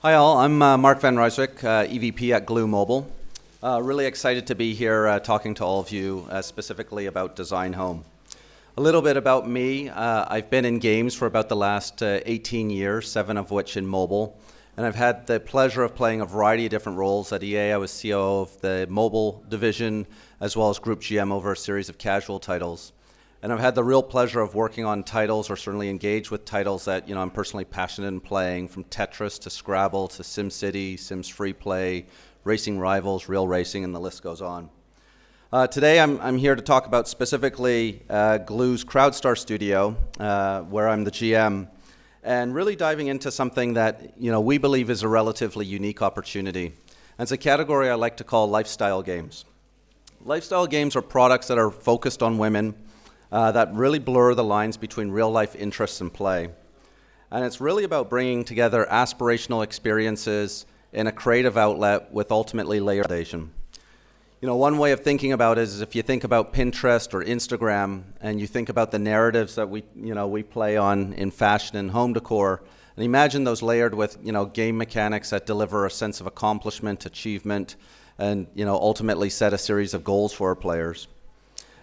Hi all, I'm Mark Van Ryswyk, EVP at Glue Mobile. Really excited to be here talking to all of you specifically about Design Home. A little bit about me, I've been in games for about the last 18 years, 7 of which in mobile. And I've had the pleasure of playing a variety of different roles. At EA, I was COO of the mobile division, as well as Group GM over a series of casual titles. And I've had the real pleasure of working on titles, or certainly engaged with titles that I'm personally passionate in playing, from Tetris to Scrabble to SimCity, Sims Free Play, Racing Rivals, Real Racing, and the list goes on. Today I'm here to talk about specifically Glue's CrowdStar Studio, where I'm the GM, and really diving into something that we believe is a relatively unique opportunity. And it's a category I like to call lifestyle games. Lifestyle games are products that are focused on women, that really blur the lines between real-life interests and play. And it's really about bringing together aspirational experiences in a creative outlet with ultimately layered foundation. One way of thinking about it is if you think about Pinterest or Instagram, and you think about the narratives that we play on in fashion and home decor, and imagine those layered with game mechanics that deliver a sense of accomplishment, achievement, and ultimately set a series of goals for our players.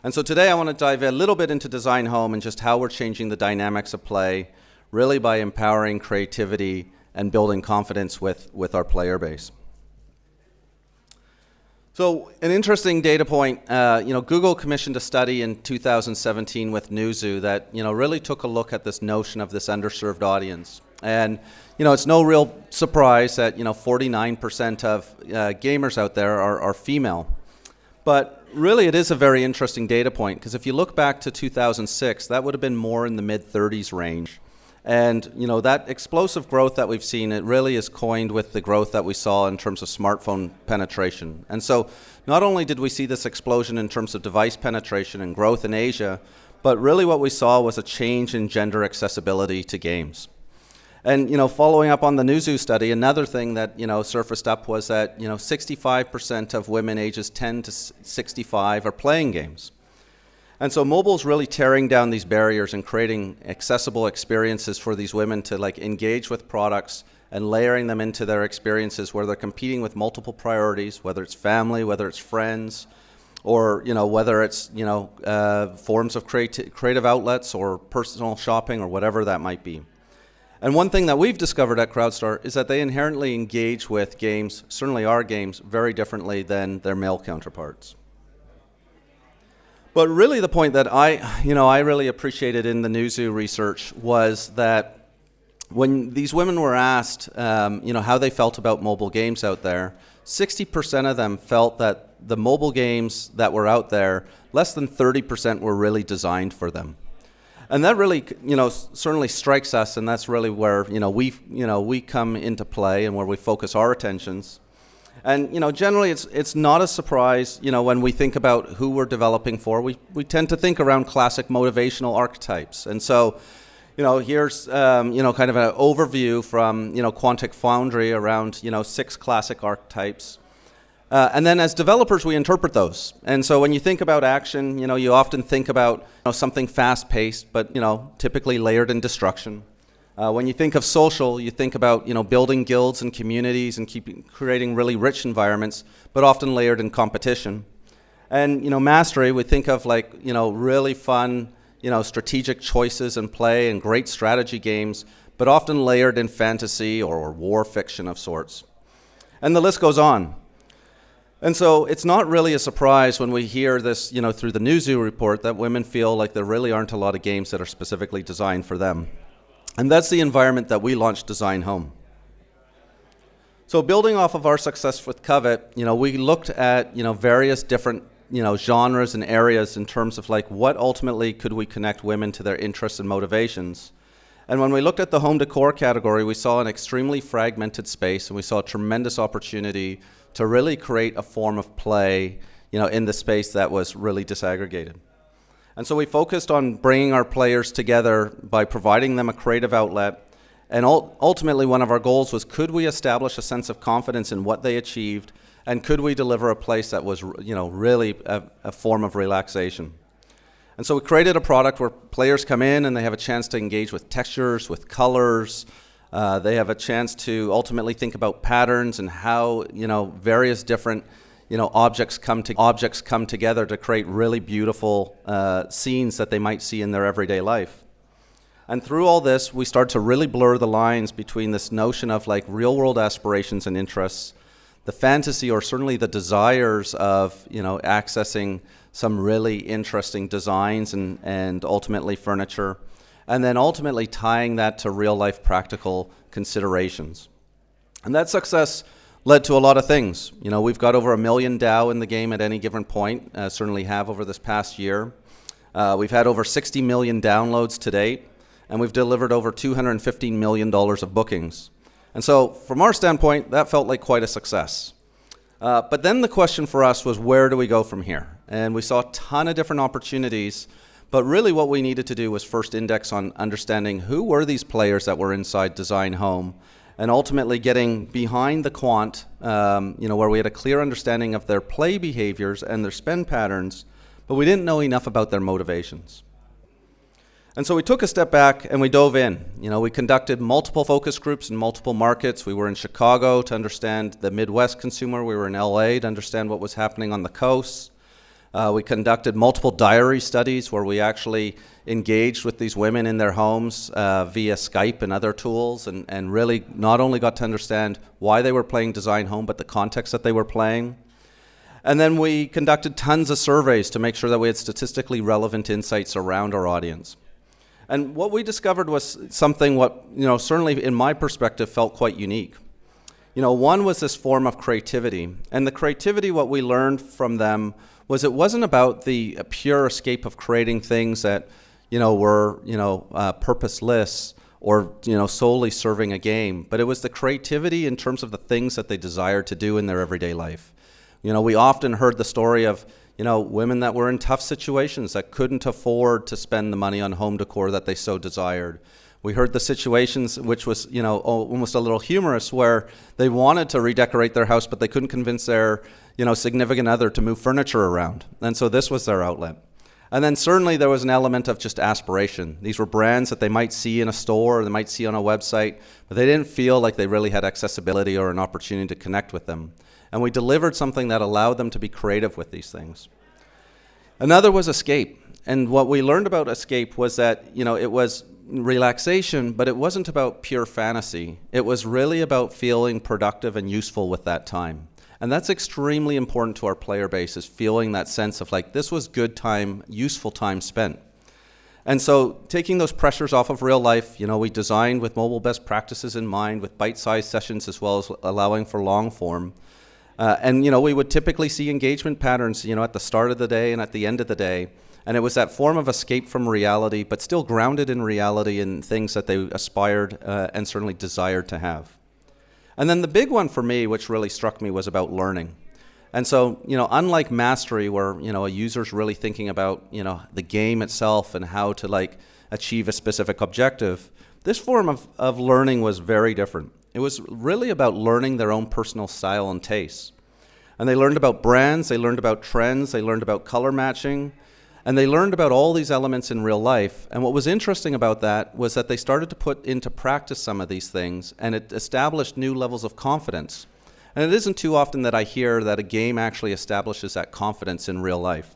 And so today I want to dive a little bit into Design Home and just how we're changing the dynamics of play, really by empowering creativity and building confidence with our player base. So an interesting data point, Google commissioned a study in 2017 with Newzoo that really took a look at this notion of this underserved audience. And it's no real surprise that 49% of gamers out there are female. But really, it is a very interesting data point, because if you look back to 2006, that would have been more in the mid-30s range. And that explosive growth that we've seen, it really is coined with the growth that we saw in terms of smartphone penetration. And so not only did we see this explosion in terms of device penetration and growth in Asia, but really what we saw was a change in gender accessibility to games. And following up on the Newzoo study, another thing that surfaced up was that 65% of women ages 10 to 65 are playing games. And so mobile's really tearing down these barriers and creating accessible experiences for these women to engage with products and layering them into their experiences where they're competing with multiple priorities, whether it's family, whether it's friends, or whether it's forms of creative outlets or personal shopping or whatever that might be. And one thing that we've discovered at CrowdStar is that they inherently engage with games, certainly our games, very differently than their male counterparts. But really the point that I really appreciated in the Newzoo research was that when these women were asked how they felt about mobile games out there, 60% of them felt that the mobile games that were out there, less than 30% were really designed for them. And that really, certainly strikes us, and that's really where, we come into play and where we focus our attentions. And, generally it's not a surprise, when we think about who we're developing for, we tend to think around classic motivational archetypes. And so, here's, kind of an overview from, Quantic Foundry around, 6 classic archetypes. And then as developers, we interpret those. And so when you think about action, you often think about something fast-paced, but typically layered in destruction. When you think of social, you think about building guilds and communities and creating really rich environments, but often layered in competition. And mastery, we think of really fun strategic choices and play and great strategy games, but often layered in fantasy or war fiction of sorts. And the list goes on. And so it's not really a surprise when we hear this, through the Newzoo report, that women feel like there really aren't a lot of games that are specifically designed for them. And that's the environment that we launched Design Home. So building off of our success with Covet, we looked at, various different, genres and areas in terms of what ultimately could we connect women to their interests and motivations. And when we looked at the home decor category, we saw an extremely fragmented space, and we saw a tremendous opportunity to really create a form of play, in the space that was really disaggregated. And so we focused on bringing our players together by providing them a creative outlet. And ultimately, one of our goals was, could we establish a sense of confidence in what they achieved, and could we deliver a place that was, really a form of relaxation? And so we created a product where players come in and they have a chance to engage with textures, with colors, They have a chance to ultimately think about patterns and how, various different, objects come together to create really beautiful scenes that they might see in their everyday life. And through all this, we start to really blur the lines between this notion of like real-world aspirations and interests, the fantasy or certainly the desires of, accessing some really interesting designs and ultimately furniture, and then ultimately tying that to real-life practical considerations. And that success led to a lot of things. We've got over 1 million DAO in the game at any given point, certainly have over this past year. We've had over 60 million downloads to date, and we've delivered over $215 million of bookings. And so from our standpoint, that felt like quite a success. But then the question for us was, where do we go from here? And we saw a ton of different opportunities, but really what we needed to do was first index on understanding who were these players that were inside Design Home, and ultimately getting behind the quant, where we had a clear understanding of their play behaviors and their spend patterns, but we didn't know enough about their motivations. And so we took a step back and we dove in. We conducted multiple focus groups in multiple markets. We were in Chicago to understand the Midwest consumer. We were in LA to understand what was happening on the coast. We conducted multiple diary studies where we actually engaged with these women in their homes via Skype and other tools, and really not only got to understand why they were playing Design Home, but the context that they were playing. And then we conducted tons of surveys to make sure that we had statistically relevant insights around our audience. And what we discovered was something certainly in my perspective felt quite unique. One was this form of creativity. And the creativity, what we learned from them was it wasn't about the pure escape of creating things that, were, purposeless or, solely serving a game. But it was the creativity in terms of the things that they desired to do in their everyday life. We often heard the story of, women that were in tough situations that couldn't afford to spend the money on home decor that they so desired. We heard the situations which was, almost a little humorous, where they wanted to redecorate their house, but they couldn't convince their, significant other to move furniture around. And so this was their outlet. And then certainly there was an element of just aspiration. These were brands that they might see in a store or they might see on a website, but they didn't feel like they really had accessibility or an opportunity to connect with them. And we delivered something that allowed them to be creative with these things. Another was escape. And what we learned about escape was that, it was relaxation, but it wasn't about pure fantasy. It was really about feeling productive and useful with that time. And that's extremely important to our player base, is feeling that sense of like, this was good time, useful time spent. And so taking those pressures off of real life, we designed with mobile best practices in mind, with bite-sized sessions as well as allowing for long form. And we would typically see engagement patterns, at the start of the day and at the end of the day. And it was that form of escape from reality, but still grounded in reality and things that they aspired and certainly desired to have. And then the big one for me, which really struck me, was about learning. And so, unlike mastery, where, a user's really thinking about, the game itself and how to achieve a specific objective, this form of learning was very different. It was really about learning their own personal style and tastes. And they learned about brands, they learned about trends, they learned about color matching, and they learned about all these elements in real life. And what was interesting about that was that they started to put into practice some of these things, and it established new levels of confidence. And it isn't too often that I hear that a game actually establishes that confidence in real life.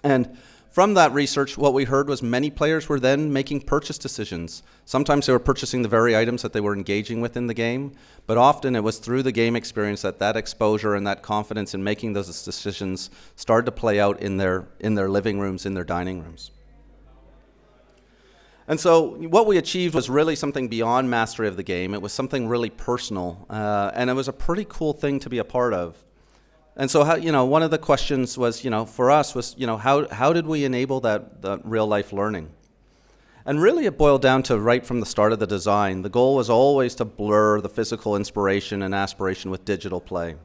And from that research, what we heard was many players were then making purchase decisions. Sometimes they were purchasing the very items that they were engaging with in the game, but often it was through the game experience that exposure and that confidence in making those decisions started to play out in their living rooms, in their dining rooms. And so what we achieved was really something beyond mastery of the game. It was something really personal, and it was a pretty cool thing to be a part of. And so, one of the questions was, for us was, how did we enable that real life learning? And really it boiled down to right from the start of the design. The goal was always to blur the physical inspiration and aspiration with digital play.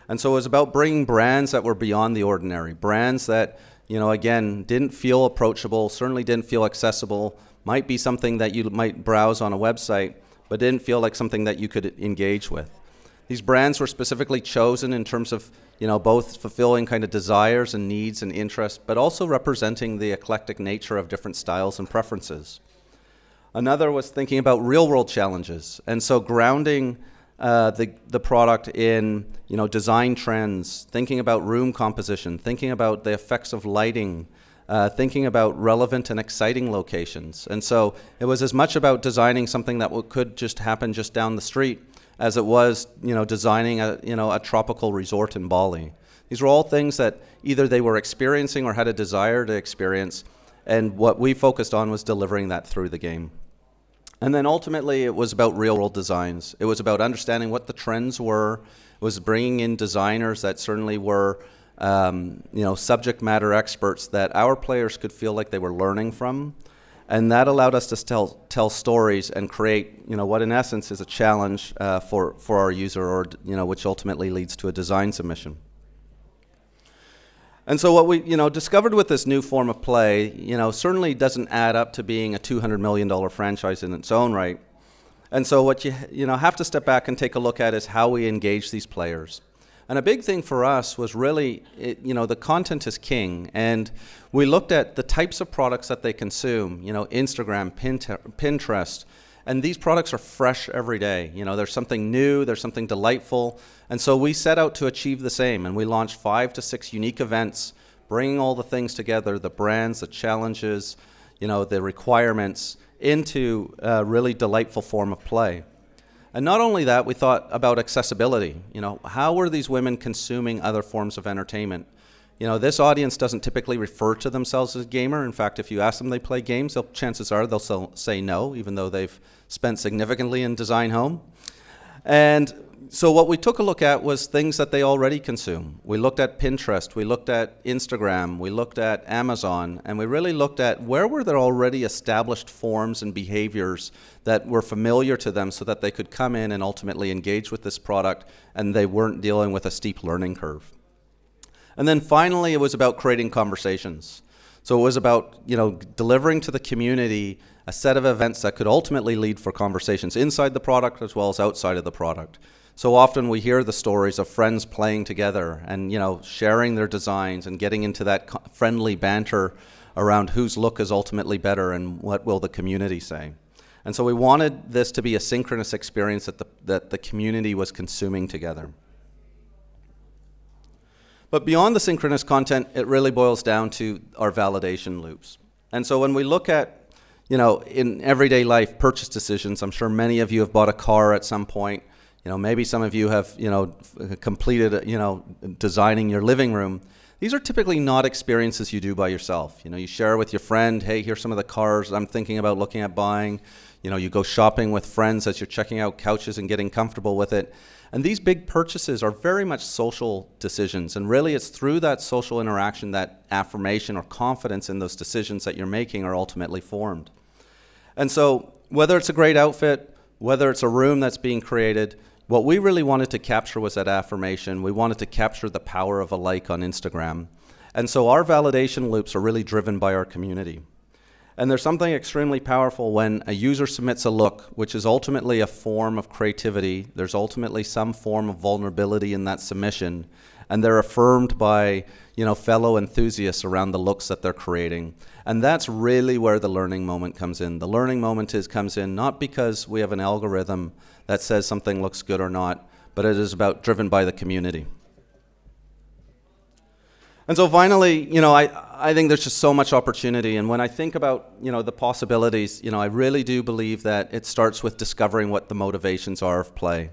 And so it was about bringing brands that were beyond the ordinary, brands that, again, didn't feel approachable, certainly didn't feel accessible, might be something that you might browse on a website, but didn't feel like something that you could engage with. These brands were specifically chosen in terms of, both fulfilling kind of desires and needs and interests, but also representing the eclectic nature of different styles and preferences. Another was thinking about real-world challenges, and so grounding the product in design trends, thinking about room composition, thinking about the effects of lighting, thinking about relevant and exciting locations. And so it was as much about designing something that could just happen just down the street as it was designing a tropical resort in Bali. These were all things that either they were experiencing or had a desire to experience, and what we focused on was delivering that through the game. And then ultimately it was about real-world designs. It was about understanding what the trends were. It was bringing in designers that certainly were subject matter experts that our players could feel like they were learning from. And that allowed us to tell stories and create what in essence is a challenge for our user, or which ultimately leads to a design submission. And so what we discovered with this new form of play certainly doesn't add up to being a $200 million franchise in its own right. And so what you have to step back and take a look at is how we engage these players. And a big thing for us was really, the content is king. And we looked at the types of products that they consume, Instagram, Pinterest. And these products are fresh every day. There's something new, there's something delightful. And so we set out to achieve the same. And we launched 5 to 6 unique events, bringing all the things together, the brands, the challenges, the requirements, into a really delightful form of play. And not only that, we thought about accessibility. How were these women consuming other forms of entertainment? This audience doesn't typically refer to themselves as a gamer. In fact, if you ask them they play games, chances are they'll say no, even though they've spent significantly in design home. And so what we took a look at was things that they already consume. We looked at Pinterest, we looked at Instagram, we looked at Amazon, and we really looked at where were there already established forms and behaviors that were familiar to them so that they could come in and ultimately engage with this product and they weren't dealing with a steep learning curve. And then finally, it was about creating conversations. So it was about delivering to the community a set of events that could ultimately lead for conversations inside the product as well as outside of the product. So often we hear the stories of friends playing together and sharing their designs and getting into that friendly banter around whose look is ultimately better and what will the community say. And so we wanted this to be a synchronous experience that the community was consuming together. But beyond the synchronous content, it really boils down to our validation loops. And so when we look at, in everyday life, purchase decisions, I'm sure many of you have bought a car at some point. Maybe some of you have, completed, designing your living room. These are typically not experiences you do by yourself. You share with your friend, hey, here's some of the cars I'm thinking about looking at buying. You go shopping with friends as you're checking out couches and getting comfortable with it. And these big purchases are very much social decisions. And really it's through that social interaction that affirmation or confidence in those decisions that you're making are ultimately formed. And so whether it's a great outfit, whether it's a room that's being created, what we really wanted to capture was that affirmation. We wanted to capture the power of a like on Instagram. And so our validation loops are really driven by our community. And there's something extremely powerful when a user submits a look, which is ultimately a form of creativity. There's ultimately some form of vulnerability in that submission, and they're affirmed by fellow enthusiasts around the looks that they're creating. And that's really where the learning moment comes in. The learning moment comes in not because we have an algorithm that says something looks good or not, but it is about driven by the community. And so finally, I think there's just so much opportunity. And when I think about, the possibilities, I really do believe that it starts with discovering what the motivations are of play.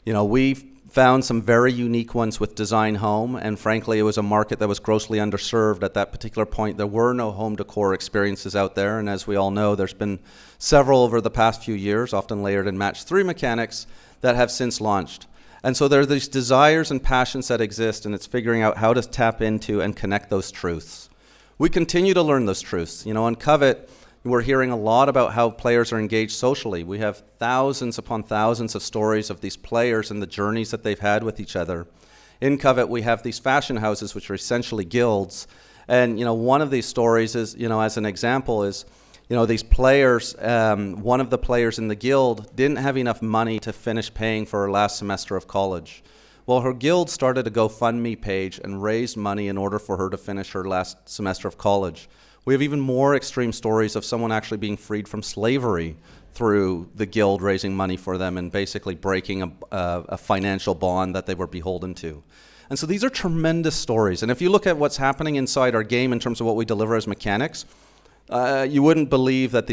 We've found some very unique ones with Design Home, and frankly, it was a market that was grossly underserved at that particular point. There were no home decor experiences out there, and as we all know, there's been several over the past few years, often layered in match 3 mechanics, that have since launched. And so there are these desires and passions that exist, and it's figuring out how to tap into and connect those truths. We continue to learn those truths. On Covet, we're hearing a lot about how players are engaged socially. We have thousands upon thousands of stories of these players and the journeys that they've had with each other. In Covet, we have these fashion houses, which are essentially guilds. And, one of these stories is, as an example is, these players, one of the players in the guild didn't have enough money to finish paying for her last semester of college. Well, her guild started a GoFundMe page and raised money in order for her to finish her last semester of college. We have even more extreme stories of someone actually being freed from slavery through the guild raising money for them and basically breaking a financial bond that they were beholden to. And so these are tremendous stories. And if you look at what's happening inside our game in terms of what we deliver as mechanics, you wouldn't believe that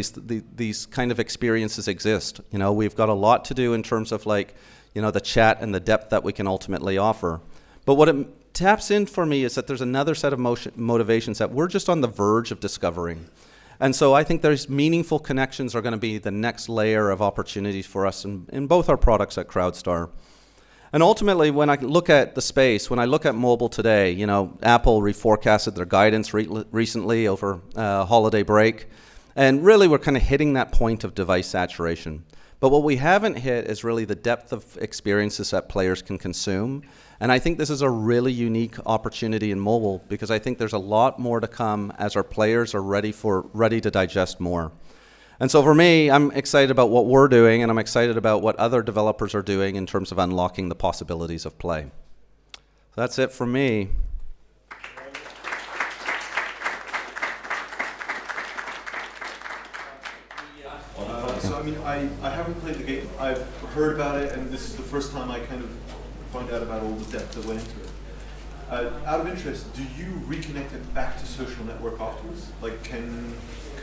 these kind of experiences exist. You know, we've got a lot to do in terms of like, you know, the chat and the depth that we can ultimately offer. But what it taps in for me is that there's another set of motivations that we're just on the verge of discovering. And so I think there's meaningful connections are going to be the next layer of opportunities for us in both our products at CrowdStar. And ultimately, when I look at the space, when I look at mobile today, you know, Apple reforecasted their guidance recently over holiday break. And really, we're kind of hitting that point of device saturation. But what we haven't hit is really the depth of experiences that players can consume. And I think this is a really unique opportunity in mobile because I think there's a lot more to come as our players are ready to digest more. And so for me, I'm excited about what we're doing, and I'm excited about what other developers are doing in terms of unlocking the possibilities of play. So that's it for me. So I mean, I haven't played the game. I've heard about it, and this is the first time I kind of find out about all the depth that went into it. Out of interest, do you reconnect it back to social network afterwards? Like, can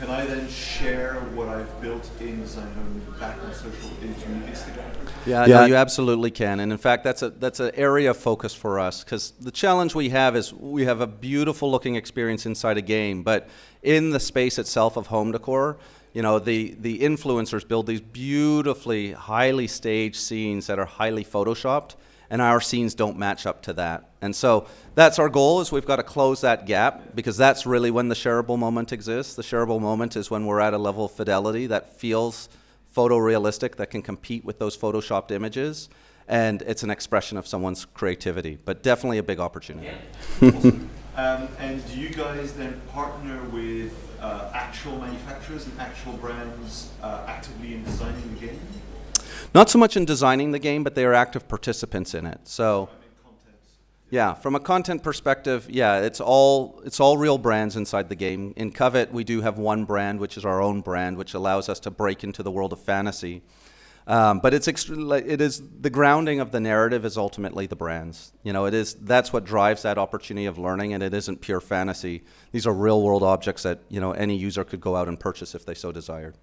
I then share what I've built in Design Home back on social into Instagram? Yeah, no, you absolutely can. And in fact, that's an area of focus for us because the challenge we have is we have a beautiful looking experience inside a game, but in the space itself of home decor, you know, the influencers build these beautifully, highly staged scenes that are highly photoshopped, and our scenes don't match up to that. And so that's our goal, is we've got to close that gap, because that's really when the shareable moment exists. The shareable moment is when we're at a level of fidelity that feels photorealistic, that can compete with those photoshopped images, and it's an expression of someone's creativity, but definitely a big opportunity. Awesome. And do you guys then partner with actual manufacturers and actual brands actively in designing the game? Not so much in designing the game, but they are active participants in it. So, yeah, from a content perspective, yeah, it's all real brands inside the game. In Covet, we do have one brand, which is our own brand, which allows us to break into the world of fantasy. But it is the grounding of the narrative is ultimately the brands. You know, that's what drives that opportunity of learning, and it isn't pure fantasy. These are real world objects that, you know, any user could go out and purchase if they so desired.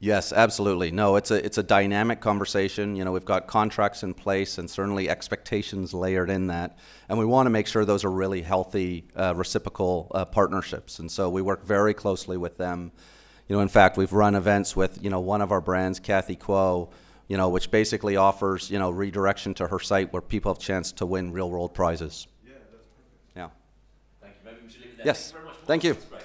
Yes, absolutely. No, it's a dynamic conversation. You know, we've got contracts in place and certainly expectations layered in that, and we want to make sure those are really healthy, reciprocal partnerships. And so we work very closely with them. You know, in fact, we've run events with, you know, one of our brands, Kathy Kuo, you know, which basically offers, you know, redirection to her site where people have a chance to win real world prizes. Yeah, that's perfect. Yeah. Thank you. Maybe we should leave it there. Yes. Thank you very much. Thank you. That's great.